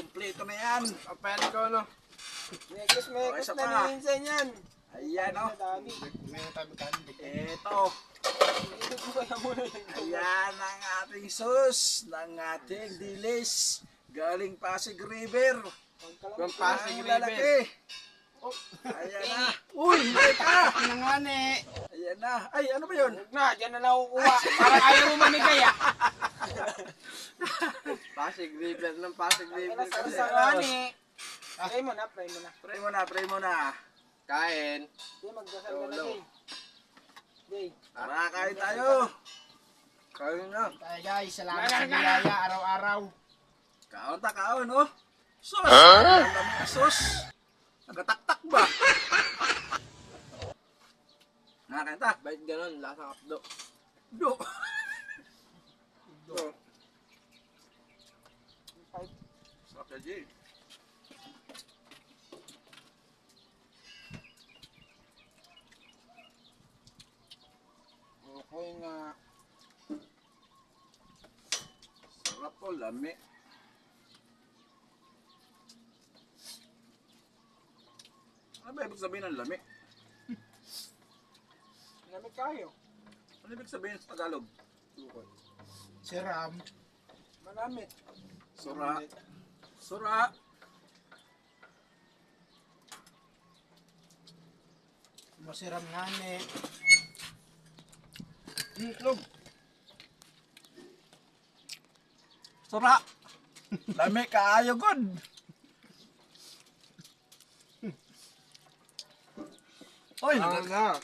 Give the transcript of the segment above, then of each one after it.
kumpleto na yan. Kapel ko, no? Mekos Okay, isa na pa. minsan yan. Ayan o. Meron tayo magkano. Ito. Ikot mo kaya muna yan. Ayan ang ating sus ng ating dilis. Galing Pasig River. From Pasig Ang River. lalaki. Ayan na. Uy, hindi pa. Nangani. Ayan na. Ay, ano ba yun? Huwag na, dyan na nakukuha. Parang ayaw mo mamigay ah. Pasig River ng Pasig River. kasi. Sarasangani. Pray mo na, pray mo na. Pray mo na, pray mo na. Kain. Hindi, magdasal ka na, Jay. Jay. Tara, kain tayo. Kain na. Tayo guys, salamat sa biyaya araw-araw. Kaon ta, kaon, oh. Sus! Ang dami ka, sus! Nagataktak ba? Nakain ta. Bait ganon, lasa kapdo. Do. Do. Sarap ka, Jay. Okay nga. Sarap po, lami. Ano ba ibig sabihin ng lami? Lamig kayo. Ano ibig sabihin sa Tagalog? Siram. Malamit. Sura. Sura. Masiram ngani. Itlog. Sura. Lami kaayo god. Oy, Ano na?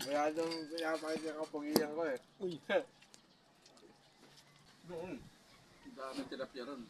Masyadong pinapakita yung kapugilan ko eh. Dami tilapia ron.